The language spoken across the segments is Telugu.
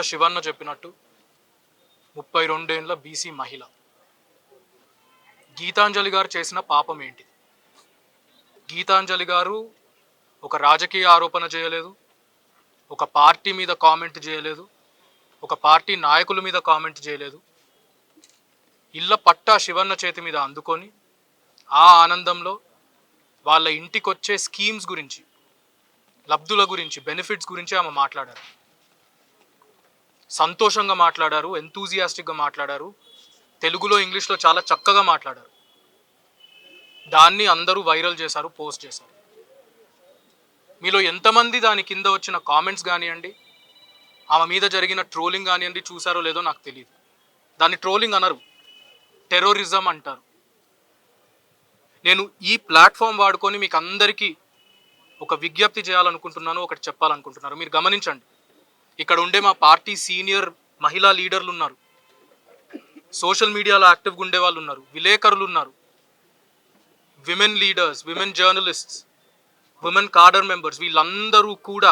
శివన్న చెప్పినట్టు 32 ఏళ్ల బీసీ మహిళ గీతాంజలి గారు చేసిన పాపం ఏంటి? గీతాంజలి గారు ఒక రాజకీయ ఆరోపణ చేయలేదు, ఒక పార్టీ మీద కామెంట్ చేయలేదు, ఒక పార్టీ నాయకుల మీద కామెంట్ చేయలేదు. ఇళ్ళ పట్టా శివన్న చేతి మీద అందుకొని ఆ ఆనందంలో వాళ్ళ ఇంటికి వచ్చే స్కీమ్స్ గురించి, లబ్ధుల గురించి, బెనిఫిట్స్ గురించి ఆమె మాట్లాడారు. సంతోషంగా మాట్లాడారు, ఎంతూజియాస్టిక్గా మాట్లాడారు, తెలుగులో ఇంగ్లీష్లో చాలా చక్కగా మాట్లాడారు. దాన్ని అందరూ వైరల్ చేశారు, పోస్ట్ చేశారు. మీలో ఎంతమంది దాని కింద వచ్చిన కామెంట్స్ కానివ్వండి, ఆమె మీద జరిగిన ట్రోలింగ్ కానివ్వండి చూసారో లేదో నాకు తెలియదు. దాన్ని ట్రోలింగ్ అనరు, టెర్రరిజం అంటారు. నేను ఈ ప్లాట్ఫామ్ వాడుకొని మీకు అందరికీ ఒక విజ్ఞప్తి చేయాలనుకుంటున్నాను, ఒకటి చెప్పాలనుకుంటున్నారు. మీరు గమనించండి, ఇక్కడ ఉండే మా పార్టీ సీనియర్ మహిళా లీడర్లు ఉన్నారు, సోషల్ మీడియాలో యాక్టివ్గా ఉండే వాళ్ళు ఉన్నారు, విలేకరులు ఉన్నారు, women leaders, women journalists, women cadre members, వీళ్ళందరూ కూడా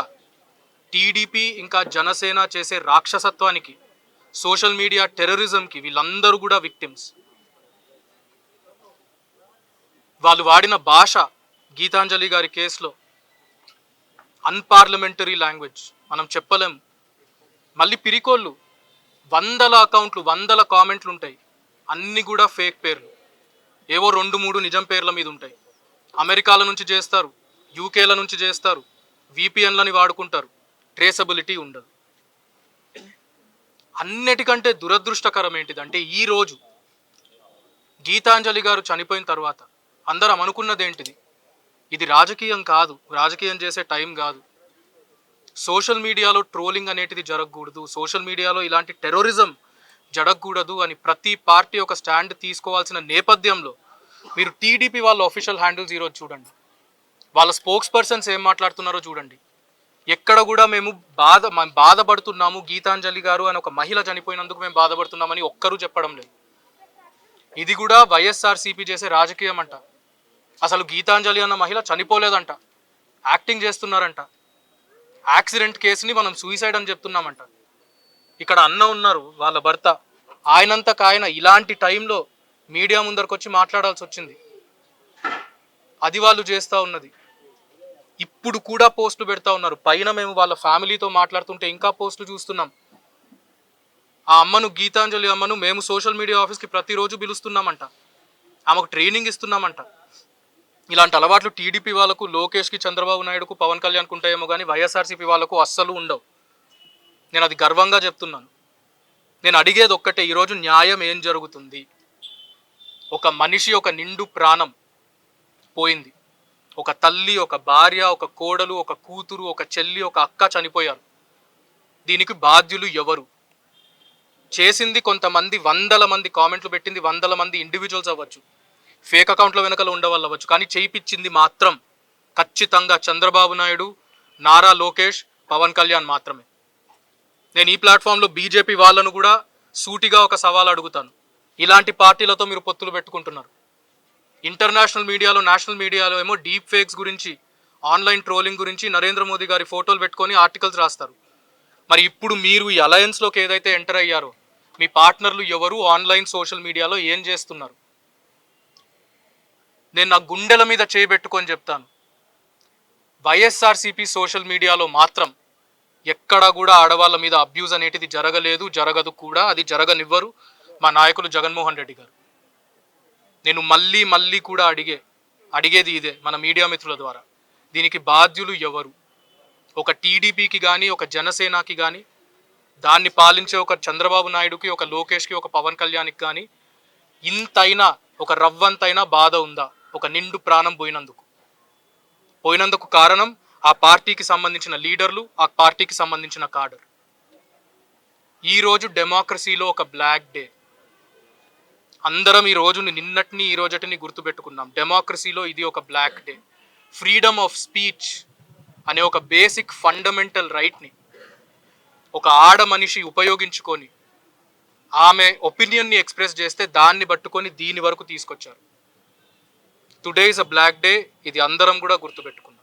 టీడీపీ ఇంకా జనసేన చేసే రాక్షసత్వానికి, సోషల్ మీడియా టెర్రరిజంకి వీళ్ళందరూ కూడా విక్టిమ్స్. వాళ్ళు వాడిన భాష గీతాంజలి గారి కేసులో అన్పార్లమెంటరీ లాంగ్వేజ్, మనం చెప్పలేం. మళ్ళీ పిరికోళ్ళు, వందల అకౌంట్లు, వందల కామెంట్లు ఉంటాయి, అన్నీ కూడా ఫేక్ పేర్లు, ఏవో 2-3 నిజం పేర్ల మీద ఉంటాయి. అమెరికాల నుంచి చేస్తారు, యూకేల నుంచి చేస్తారు, విపిఎన్లని వాడుకుంటారు, ట్రేసబిలిటీ ఉండదు. అన్నిటికంటే దురదృష్టకరం ఏంటిదంటే, ఈరోజు గీతాంజలి గారు చనిపోయిన తర్వాత అందరం అనుకున్నది ఏంటిది? ఇది రాజకీయం కాదు, రాజకీయం చేసే టైం కాదు, సోషల్ మీడియాలో ట్రోలింగ్ అనేటిది జరగకూడదు, సోషల్ మీడియాలో ఇలాంటి టెర్రరిజం జరగకూడదు అని ప్రతి పార్టీ ఒక స్టాండ్ తీసుకోవాల్సిన నేపథ్యంలో మీరు టీడీపీ వాళ్ళ ఆఫీషియల్ హ్యాండిల్స్ ఈరోజు చూడండి, వాళ్ళ స్పోక్స్ పర్సన్స్ ఏం మాట్లాడుతున్నారో చూడండి. ఎక్కడ కూడా మేము బాధపడుతున్నాము, గీతాంజలి గారు అని ఒక మహిళ చనిపోయినందుకు మేము బాధపడుతున్నామని ఒక్కరూ చెప్పడం లేదు. ఇది కూడా వైఎస్ఆర్సీపీ చేసే రాజకీయం అంట. అసలు గీతాంజలి అన్న మహిళ చనిపోలేదంట, యాక్టింగ్ చేస్తున్నారంట. యాక్సిడెంట్ కేసుని మనం సూసైడ్ అని చెప్తున్నామంట. ఇక్కడ అన్న ఉన్నారు, వాళ్ళ భర్త, ఆయనంతకాయన ఇలాంటి టైంలో మీడియా ముందరకు వచ్చి మాట్లాడాల్సి వచ్చింది. అది వాళ్ళు చేస్తూ ఉన్నది. ఇప్పుడు కూడా పోస్టులు పెడతా ఉన్నారు. పైన మేము వాళ్ళ ఫ్యామిలీతో మాట్లాడుతుంటే ఇంకా పోస్టులు చూస్తున్నాం. ఆ అమ్మను, గీతాంజలి అమ్మను మేము సోషల్ మీడియా ఆఫీస్కి ప్రతిరోజు పిలుస్తున్నామంట, ఆమెకు ట్రైనింగ్ ఇస్తున్నామంట. ఇలాంటి అలవాట్లు టీడీపీ వాళ్ళకు, లోకేష్కి, చంద్రబాబు నాయుడుకు, పవన్ కళ్యాణ్కు ఉంటాయేమో కానీ వైఎస్ఆర్సీపీ వాళ్ళకు అస్సలు ఉండవు. నేను అది గర్వంగా చెప్తున్నాను. నేను అడిగేది ఒక్కటే, ఈరోజు న్యాయం ఏం జరుగుతుంది? ఒక మనిషి, ఒక నిండు ప్రాణం పోయింది. ఒక తల్లి, ఒక భార్య, ఒక కోడలు, ఒక కూతురు, ఒక చెల్లి, ఒక అక్క చనిపోయారు. దీనికి బాధ్యులు ఎవరు? చేసింది కొంతమంది, వందల మంది కామెంట్లు పెట్టింది వందల మంది ఇండివిజువల్స్ అవ్వచ్చు, ఫేక్ అకౌంట్ల వెనకాల ఉండవాళ్ళు అవ్వచ్చు, కానీ చేయించింది మాత్రం ఖచ్చితంగా చంద్రబాబు నాయుడు, నారా లోకేష్, పవన్ కళ్యాణ్ మాత్రమే. నేను ఈ ప్లాట్ఫామ్లో బీజేపీ వాళ్ళను కూడా సూటిగా ఒక సవాల్ అడుగుతాను. ఇలాంటి పార్టీలతో మీరు పొత్తులు పెట్టుకుంటున్నారు. ఇంటర్నేషనల్ మీడియాలో, నేషనల్ మీడియాలో ఏమో డీప్ ఫేక్స్ గురించి, ఆన్లైన్ ట్రోలింగ్ గురించి నరేంద్ర మోదీ గారి ఫోటోలు పెట్టుకొని ఆర్టికల్స్ రాస్తారు. మరి ఇప్పుడు మీరు ఈ అలయన్స్లోకి ఏదైతే ఎంటర్ అయ్యారో, మీ పార్ట్నర్లు ఎవరు, ఆన్లైన్ సోషల్ మీడియాలో ఏం చేస్తున్నారు? నేను నా గుండెల మీద చేయబెట్టుకొని చెప్తాను, వైఎస్ఆర్సీపీ సోషల్ మీడియాలో మాత్రం ఎక్కడా కూడా ఆడవాళ్ళ మీద అబ్యూజ్ అనేటిది జరగలేదు, జరగదు కూడా, అది జరగనివ్వరు మా నాయకులు జగన్మోహన్ రెడ్డి గారు. నేను మళ్ళీ మళ్ళీ కూడా అడిగేది ఇదే మన మీడియా మిత్రుల ద్వారా, దీనికి బాధ్యులు ఎవరు? ఒక టీడీపీకి కానీ, ఒక జనసేనకి కానీ, దాన్ని పాలించే ఒక చంద్రబాబు నాయుడుకి, ఒక లోకేష్కి, ఒక పవన్ కళ్యాణ్కి కానీ ఇంతైనా, ఒక రవ్వంతైనా బాధ ఉందా? ఒక నిండు ప్రాణం పోయినందుకు కారణం ఆ పార్టీకి సంబంధించిన లీడర్లు, ఆ పార్టీకి సంబంధించిన కాడర్. ఈరోజు డెమోక్రసీలో ఒక బ్లాక్ డే. అందరం ఈ రోజుని, నిన్నటిని, ఈ రోజటిని గుర్తుపెట్టుకున్నాం. డెమోక్రసీలో ఇది ఒక black day. Freedom of speech అనే ఒక బేసిక్ ఫండమెంటల్ రైట్ని ఒక ఆడ మనిషి ఉపయోగించుకొని ఆమె ఒపీనియన్ని ఎక్స్ప్రెస్ చేస్తే దాన్ని పట్టుకొని దీని వరకు తీసుకొచ్చారు. Today is a black day. ఇది అందరం కూడా గుర్తుపెట్టుకున్నాం.